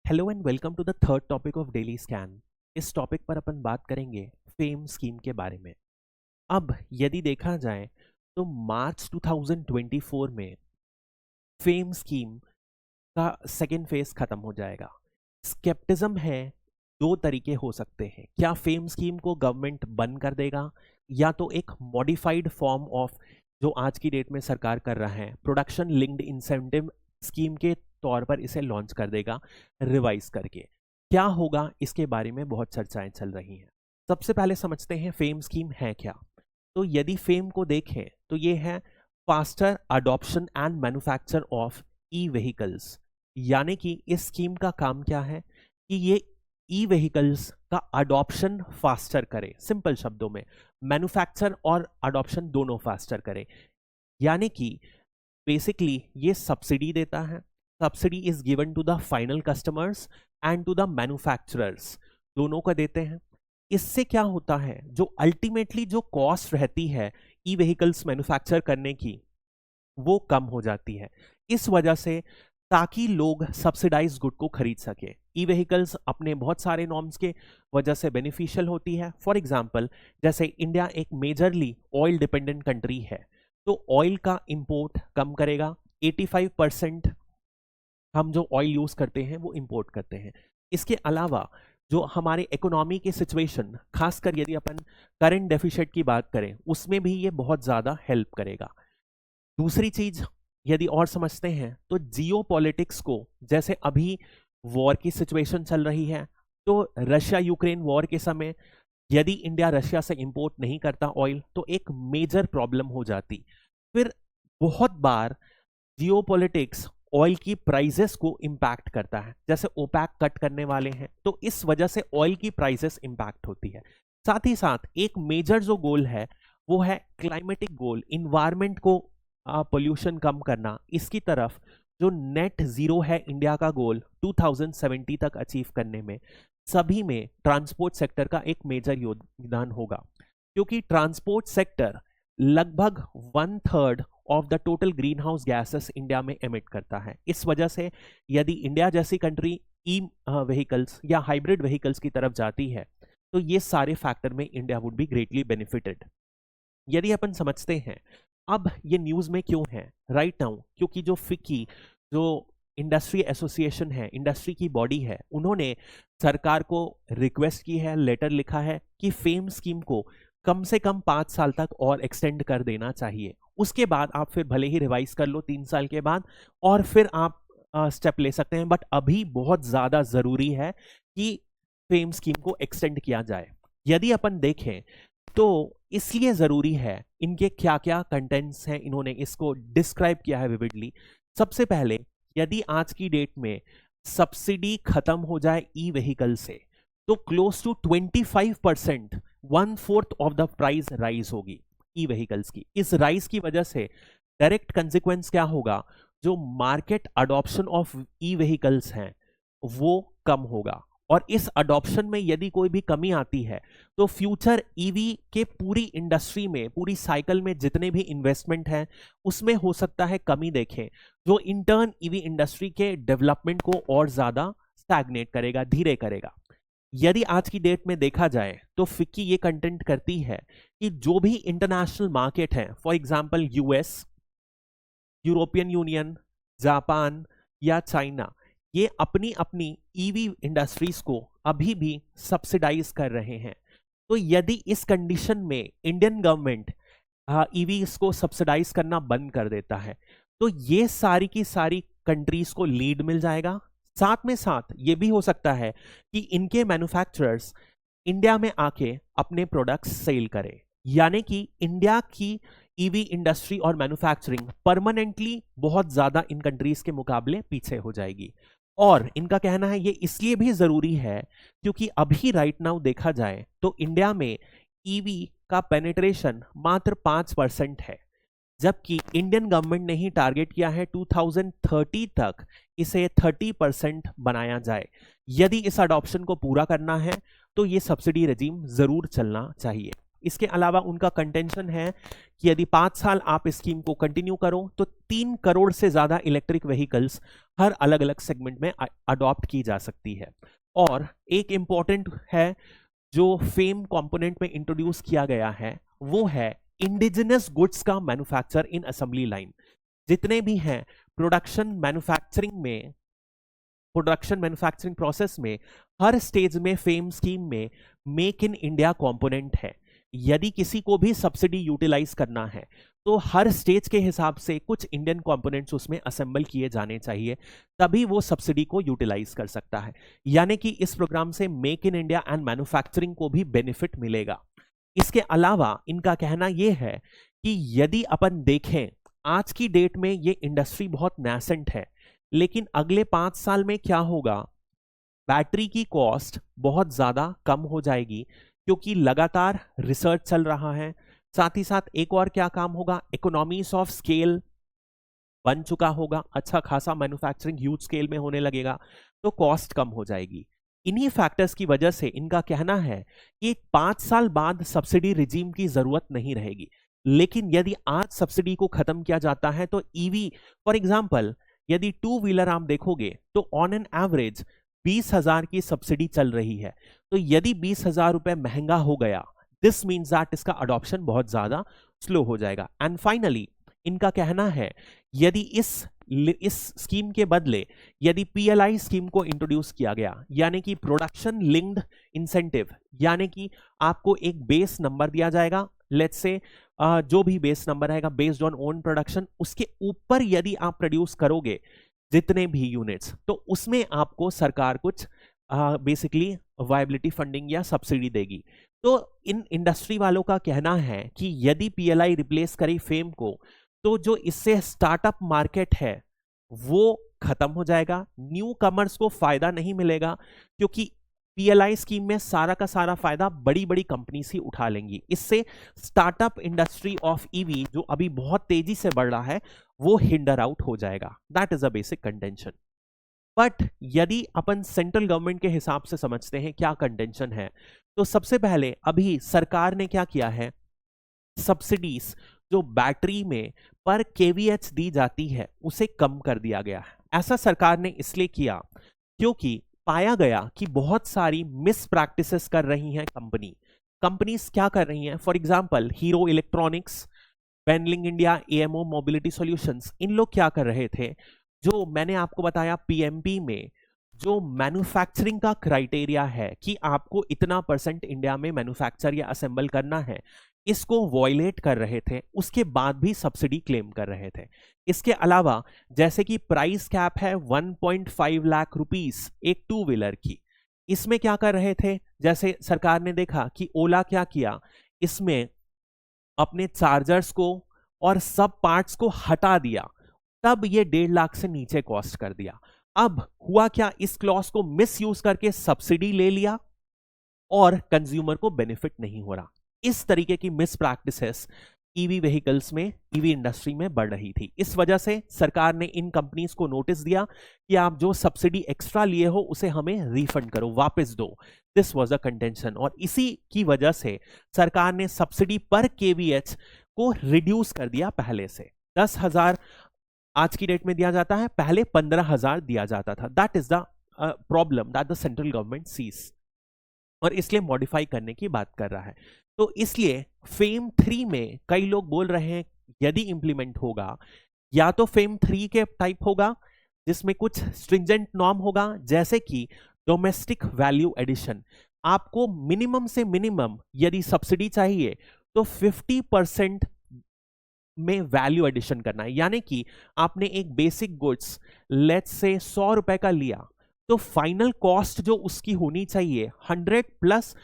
Hello and welcome to the third topic of daily scan. इस topic पर अपन बात करेंगे फेम स्कीम के बारे में। अब यदि देखा जाए तो मार्च 2024 में फेम स्कीम का सेकेंड फेज खत्म हो जाएगा। स्केप्टिज्म है, दो तरीके हो सकते हैं। क्या फेम स्कीम को गवर्नमेंट बंद कर देगा या तो एक मॉडिफाइड फॉर्म ऑफ जो आज की डेट में सरकार कर रहा है प्रोडक्शन लिंक्ड इंसेंटिव स्कीम के तौर पर इसे लॉन्च कर देगा रिवाइज करके। क्या होगा इसके बारे में बहुत चर्चाएं चल रही हैं। सबसे पहले समझते हैं फेम स्कीम है क्या। तो यदि फेम को देखें तो ये है faster adoption and manufacture of E vehicles. यानी कि इस स्कीम का काम क्या है कि ये ई व्हीकल्स का अडॉप्शन फास्टर करे। सिंपल शब्दों में मैन्युफैक्चर और अडॉप्शन दोनों फास्टर करे। यानी कि बेसिकली ये सब्सिडी देता है। Subsidy is given to the final customers and to the manufacturers, दोनों को देते हैं। इससे क्या होता है, जो अल्टीमेटली जो कॉस्ट रहती है ई व्हीकल्स मैन्युफैक्चर करने की वो कम हो जाती है। इस वजह से ताकि लोग सब्सिडाइज गुड को खरीद सके। ई व्हीकल्स अपने बहुत सारे नॉर्म्स के वजह से बेनिफिशियल होती है। फॉर एग्जांपल जैसे इंडिया एक मेजरली ऑयल डिपेंडेंट कंट्री है तो ऑयल का इंपोर्ट कम करेगा। 85% हम जो ऑयल यूज करते हैं वो इंपोर्ट करते हैं। इसके अलावा जो हमारे इकोनॉमी की सिचुएशन, खासकर यदि अपन करंट डेफिसिट की बात करें, उसमें भी ये बहुत ज्यादा हेल्प करेगा। दूसरी चीज यदि और समझते हैं तो जियो पॉलिटिक्स को, जैसे अभी वॉर की सिचुएशन चल रही है तो रशिया यूक्रेन वॉर के समय यदि इंडिया रशिया से इंपोर्ट नहीं करता ऑयल तो एक मेजर प्रॉब्लम हो जाती। फिर बहुत बार जियो पॉलिटिक्स ऑयल की प्राइसेस को इंपैक्ट करता है। जैसे ओपैक कट करने वाले हैं तो इस वजह से ऑयल की प्राइसेस इंपैक्ट होती है। साथ ही साथ एक मेजर जो गोल है वो है क्लाइमेटिक गोल, इन्वायरमेंट को पोल्यूशन कम करना। इसकी तरफ जो नेट जीरो है इंडिया का गोल 2070 तक अचीव करने में, सभी में ट्रांसपोर्ट सेक्टर का एक मेजर योगदान होगा, क्योंकि ट्रांसपोर्ट सेक्टर लगभग 1/3 of the total green house gases India में एमिट करता है। इस वजह से यदि इंडिया जैसी कंट्री ई व्हीकल्स या हाइब्रिड व्हीकल्स की तरफ जाती है तो ये सारे फैक्टर में India would be greatly benefited. यदि अपन समझते हैं अब ये न्यूज में क्यों है राइट नाउ, क्योंकि जो फिक्की जो इंडस्ट्री एसोसिएशन है, इंडस्ट्री की बॉडी है, उन्होंने सरकार को रिक्वेस्ट की है, लेटर लिखा है कि फेम स्कीम को कम से कम 5 साल तक और एक्सटेंड कर देना चाहिए। उसके बाद आप फिर भले ही रिवाइज कर लो 3 साल के बाद और फिर आप स्टेप ले सकते हैं, बट अभी बहुत ज्यादा जरूरी है कि फेम स्कीम को एक्सटेंड किया जाए। यदि अपन देखें तो इसलिए जरूरी है, इनके क्या क्या कंटेंट्स हैं इन्होंने इसको डिस्क्राइब किया है विविडली। सबसे पहले यदि आज की डेट में सब्सिडी खत्म हो जाए ई व्हीकल से तो close to 25%, 1/4 of the price rise होगी ई व्हीकल्स की। इस राइज की वजह से डायरेक्ट कंसिक्वेंस क्या होगा, जो market adoption of E vehicles हैं वो कम होगा। और इस अडॉप्शन में यदि कोई भी कमी आती है तो फ्यूचर ईवी के पूरी इंडस्ट्री में, पूरी साइकिल में जितने भी इन्वेस्टमेंट हैं उसमें हो सकता है कमी देखें, जो इंटर्न ईवी इंडस्ट्री के डेवलपमेंट को और ज्यादा स्टैग्नेट करेगा, धीरे करेगा। यदि आज की डेट में देखा जाए तो फिक्की ये कंटेंट करती है कि जो भी इंटरनेशनल मार्केट है, for example US, European union, Japan या चाइना, ये अपनी अपनी ईवी इंडस्ट्रीज को अभी भी सब्सिडाइज कर रहे हैं। तो यदि इस कंडीशन में इंडियन गवर्नमेंट ईवी को सब्सिडाइज करना बंद कर देता है तो ये सारी की सारी कंट्रीज को लीड मिल जाएगा। साथ में साथ ये भी हो सकता है कि इनके मैन्युफैक्चरर्स इंडिया में आके अपने प्रोडक्ट्स सेल करें, यानी कि इंडिया की ईवी इंडस्ट्री और मैन्युफैक्चरिंग परमानेंटली बहुत ज्यादा इन कंट्रीज के मुकाबले पीछे हो जाएगी। और इनका कहना है ये इसलिए भी जरूरी है क्योंकि अभी राइट नाउ देखा जाए तो इंडिया में ईवी का पेनिट्रेशन मात्र 5% है, जबकि इंडियन गवर्नमेंट ने ही टारगेट किया है 2030 तक इसे 30% बनाया जाए। यदि इस अडॉप्शन को पूरा करना है तो ये सब्सिडी रेजिम जरूर चलना चाहिए। इसके अलावा उनका कंटेंशन है कि यदि 5 साल आप इस स्कीम को कंटिन्यू करो तो 3 करोड़ से ज्यादा इलेक्ट्रिक व्हीकल्स हर अलग अलग सेगमेंट में अडॉप्ट की जा सकती है। और एक इंपॉर्टेंट है जो फेम कंपोनेंट में इंट्रोड्यूस किया गया है, वो है इंडिजिनस गुड्स का मैन्युफैक्चर इन असेंबली लाइन। जितने भी हैं प्रोडक्शन मैन्युफैक्चरिंग प्रोसेस में हर स्टेज में फेम स्कीम में मेक इन इंडिया कंपोनेंट है। यदि किसी को भी सब्सिडी यूटिलाइज करना है तो हर स्टेज के हिसाब से कुछ इंडियन कंपोनेंट्स उसमें असेंबल किए जाने चाहिए, तभी वो सब्सिडी को यूटिलाइज कर सकता है। यानी कि इस प्रोग्राम से make in India and manufacturing को भी बेनिफिट मिलेगा। इसके अलावा इनका कहना यह है कि यदि अपन देखें आज की डेट में ये इंडस्ट्री बहुत नैसेंट है, लेकिन अगले 5 साल में क्या होगा, बैटरी की कॉस्ट बहुत ज्यादा कम हो जाएगी क्योंकि लगातार रिसर्च चल रहा है। साथ ही साथ एक और क्या काम होगा, इकोनॉमीज ऑफ स्केल बन चुका होगा, अच्छा खासा मैन्युफैक्चरिंग ह्यूज स्केल में होने लगेगा तो कॉस्ट कम हो जाएगी। इन्हीं फैक्टर्स की वजह से इनका कहना है कि 5 साल बाद सब्सिडी रिजीम की जरूरत नहीं रहेगी। लेकिन यदि आज सब्सिडी को खत्म किया जाता है तो ईवी फॉर एग्जांपल यदि 2 व्हीलर आप देखोगे तो ऑन एन एवरेज 20,000 की सब्सिडी चल रही है, तो यदि 20,000 रुपए महंगा हो गया, दिस मीन्स दैट इसका अडॉप्शन बहुत ज्यादा स्लो हो जाएगा। एंड फाइनली इनका कहना है यदि इस स्कीम के बदले यदि पीएलआई स्कीम को इंट्रोड्यूस किया गया, यानी कि प्रोडक्शन लिंक्ड इंसेंटिव, यानी कि आपको एक बेस नंबर दिया जाएगा, लेट्स से जो भी बेस नंबर रहेगा बेस्ड ऑन ओन प्रोडक्शन, उसके ऊपर यदि आप प्रोड्यूस करोगे जितने भी यूनिट्स, तो उसमें आपको सरकार कुछ बेसिकली वायबिलिटी फंडिंग या सब्सिडी देगी। तो इन इंडस्ट्री वालों का कहना है कि यदि पीएलआई रिप्लेस करे फेम को तो जो इससे स्टार्टअप मार्केट है वो खत्म हो जाएगा, न्यू कमर्स को फायदा नहीं मिलेगा क्योंकि पीएलआई स्कीम में सारा का सारा फायदा बड़ी बड़ी कंपनी ही उठा लेंगी। इससे स्टार्टअप इंडस्ट्री ऑफ ईवी जो अभी बहुत तेजी से बढ़ रहा है वो हिंडर आउट हो जाएगा। That is a basic contention. But यदि अपन सेंट्रल गवर्नमेंट के हिसाब से समझते हैं क्या कंटेंशन है, तो सबसे पहले अभी सरकार ने क्या किया है, सब्सिडीज जो बैटरी में पर केवीएच दी जाती है उसे कम कर दिया गया है। ऐसा सरकार ने इसलिए किया क्योंकि पाया गया कि बहुत सारी मिस प्रैक्टिसेस कर रही हैं कंपनीज क्या कर रही हैं, for example Hero Electronics, Benling India, AMO mobility solutions, इन लोग क्या कर रहे थे, जो मैंने आपको बताया पीएमपी में जो मैन्युफैक्चरिंग का क्राइटेरिया है कि आपको इतना % इंडिया में मैन्युफैक्चर या असेंबल करना है, इसको वॉयलेट कर रहे थे, उसके बाद भी सब्सिडी क्लेम कर रहे थे। इसके अलावा जैसे कि प्राइस कैप है 1.5 लाख रुपीस एक 2 व्हीलर की, इसमें क्या कर रहे थे, जैसे सरकार ने देखा कि ओला क्या किया, इसमें अपने चार्जर्स को और सब पार्ट्स को हटा दिया, तब ये 1.5 लाख से नीचे कॉस्ट कर दिया। अब हुआ क्या, इस क्लॉज को मिस यूज करके सब्सिडी ले लिया और कंज्यूमर को बेनिफिट नहीं हो रहा। इस तरीके की मिस प्रैक्टिसेस ईवी व्हीकल्स में, ईवी इंडस्ट्री में बढ़ रही थी। इस वजह से सरकार ने इन कंपनीज को नोटिस दिया कि आप जो सब्सिडी एक्स्ट्रा लिए हो उसे हमें रिफंड करो, वापस दो। दिस वाज अ कंटेंशन और इसी की वजह से सरकार ने सब्सिडी पर केवीएच को रिड्यूस कर दिया। पहले से 10,000 आज की डेट में दिया जाता है, पहले 15,000 दिया जाता था। That is the problem that the central government sees और इसलिए मॉडिफाई करने की बात कर रहा है। तो इसलिए फेम 3 में कई लोग बोल रहे हैं यदि इंप्लीमेंट होगा या तो फेम 3 के टाइप होगा जिसमें कुछ स्ट्रिंजेंट नॉर्म होगा, जैसे कि डोमेस्टिक वैल्यू एडिशन, आपको मिनिमम से मिनिमम यदि सब्सिडी चाहिए तो 50% में वैल्यू एडिशन करना है। यानी कि आपने एक बेसिक गुड्स लेट्स से 100 रुपए का लिया तो फाइनल कॉस्ट जो उसकी होनी चाहिए 100 प्लस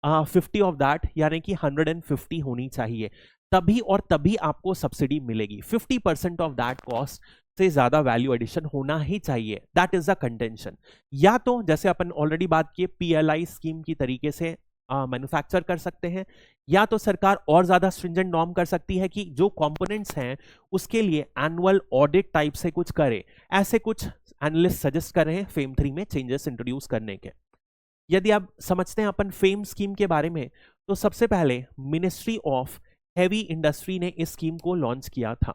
50 ऑफ दैट, यानी कि 150 होनी चाहिए, तभी और तभी आपको सब्सिडी मिलेगी। 50% ऑफ दैट कॉस्ट से ज्यादा वैल्यू एडिशन होना ही चाहिए। That is the contention. या तो जैसे अपन ऑलरेडी बात की पीएलआई स्कीम की तरीके से मैन्युफैक्चर कर सकते हैं, या तो सरकार और ज्यादा स्ट्रिंजेंट नॉर्म कर सकती है कि जो कंपोनेंट्स हैं उसके लिए एनुअल ऑडिट टाइप से कुछ करे। ऐसे कुछ एनालिस्ट सजेस्ट कर रहे हैं फेम 3 में चेंजेस इंट्रोड्यूस करने के। यदि आप समझते हैं अपन फेम स्कीम के बारे में, तो सबसे पहले मिनिस्ट्री ऑफ हैवी इंडस्ट्री ने इस स्कीम को लॉन्च किया था।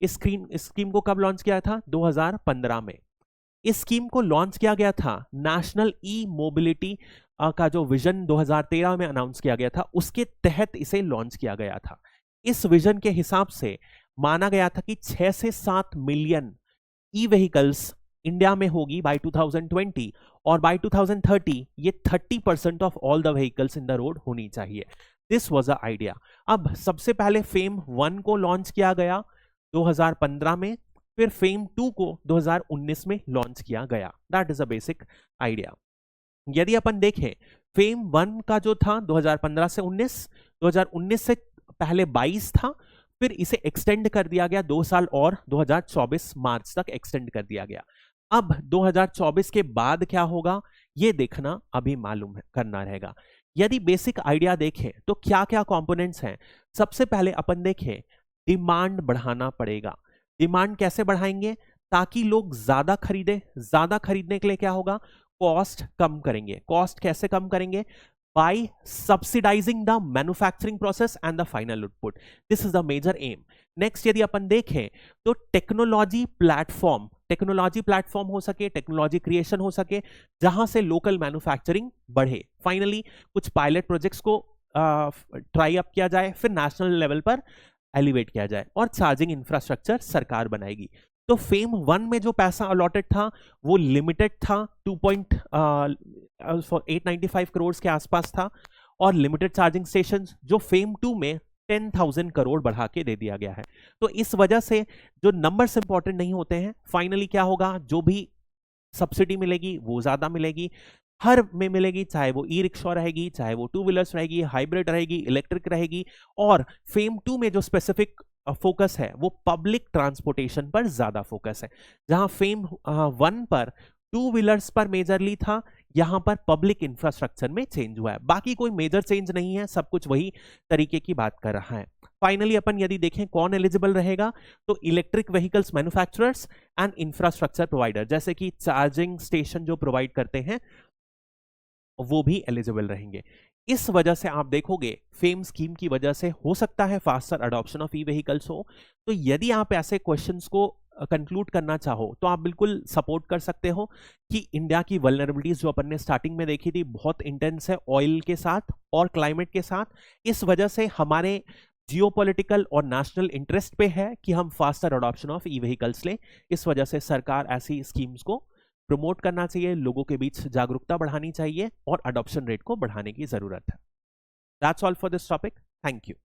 इस स्कीम को कब लॉन्च किया था? 2015 में। इस स्कीम को लॉन्च किया गया था नेशनल ई मोबिलिटी का जो विजन 2013 में अनाउंस किया गया था, उसके तहत इसे लॉन्च किया गया था। इस विजन के हिसाब से माना गया था कि 6 से 7 मिलियन ई व्हीकल्स इंडिया में होगी बाय 2020, और बाय 2030 ये 30% of all the vehicles in the road होनी चाहिए। This was a idea. अब सबसे पहले फेम 1 को लॉन्च किया गया 2015 में, फिर फेम 2 को 2019 में लॉन्च किया गया। That is a basic idea. यदि अपन देखें, फेम 1 का जो था 2015 से 2019 से पहले 22 था, फिर इसे एक्सटेंड कर दिया गया 2 साल और 2024 मार्च तक एक्सटेंड कर दिया गया। अब 2024 के बाद क्या होगा ये देखना अभी मालूम है, करना रहेगा। यदि बेसिक आइडिया देखें तो क्या क्या कंपोनेंट्स हैं। सबसे पहले अपन देखें, डिमांड बढ़ाना पड़ेगा। डिमांड कैसे बढ़ाएंगे? ताकि लोग ज्यादा खरीदे। ज्यादा खरीदने के लिए क्या होगा? कॉस्ट कम करेंगे। कॉस्ट कैसे कम करेंगे? By subsidising the manufacturing process and the final output. This is the major aim. Next यदि अपन देखें तो टेक्नोलॉजी प्लेटफॉर्म हो सके, टेक्नोलॉजी क्रिएशन हो सके, जहां से लोकल मैन्युफैक्चरिंग बढ़े। फाइनली कुछ पायलट प्रोजेक्ट्स को ट्राई अप किया जाए, फिर नेशनल लेवल पर एलिवेट किया जाए, और चार्जिंग इंफ्रास्ट्रक्चर सरकार बनाएगी। तो फेम 1 में जो पैसा अलॉटेड था वो लिमिटेड था, 895 करोड़ के आसपास था, और लिमिटेड चार्जिंग स्टेशन जो फेम 2 में 10,000 करोड़ बढ़ा के दे दिया गया है। तो इस वजह से जो नंबर्स इंपॉर्टेंट नहीं होते हैं, फाइनली क्या होगा, जो भी सब्सिडी मिलेगी वो ज्यादा मिलेगी, हर में मिलेगी, चाहे वो ई रिक्शा रहेगी, चाहे वो 2 व्हीलर्स रहेगी, हाइब्रिड रहेगी, इलेक्ट्रिक रहेगी। और फेम 2 में जो स्पेसिफिक फोकस है वो पब्लिक ट्रांसपोर्टेशन पर ज्यादा फोकस है। जहां फेम 1 पर 2 व्हीलर्स पर मेजरली था, यहां पर पब्लिक इंफ्रास्ट्रक्चर में चेंज हुआ है। बाकी कोई मेजर चेंज नहीं है, सब कुछ वही तरीके की बात कर रहा है। फाइनली अपन यदि देखें कौन एलिजिबल रहेगा, तो electric vehicles manufacturers and infrastructure provider, जैसे कि चार्जिंग स्टेशन जो प्रोवाइड करते हैं वो भी एलिजिबल रहेंगे। इस वजह से आप देखोगे फेम स्कीम की वजह से हो सकता है faster adoption of E vehicles हो। तो यदि आप ऐसे क्वेश्चंस को कंक्लूड करना चाहो तो आप बिल्कुल सपोर्ट कर सकते हो कि इंडिया की वल्नरेबिलिटीज जो अपन ने स्टार्टिंग में देखी थी बहुत इंटेंस है ऑयल के साथ और क्लाइमेट के साथ। इस वजह से हमारे जियोपॉलिटिकल और नेशनल इंटरेस्ट पे है कि हम faster adoption of E vehicles लें। इस वजह से सरकार ऐसी स्कीम्स को प्रमोट करना चाहिए, लोगों के बीच जागरूकता बढ़ानी चाहिए और अडॉप्शन रेट को बढ़ाने की जरूरत है। That's all for this topic. Thank you.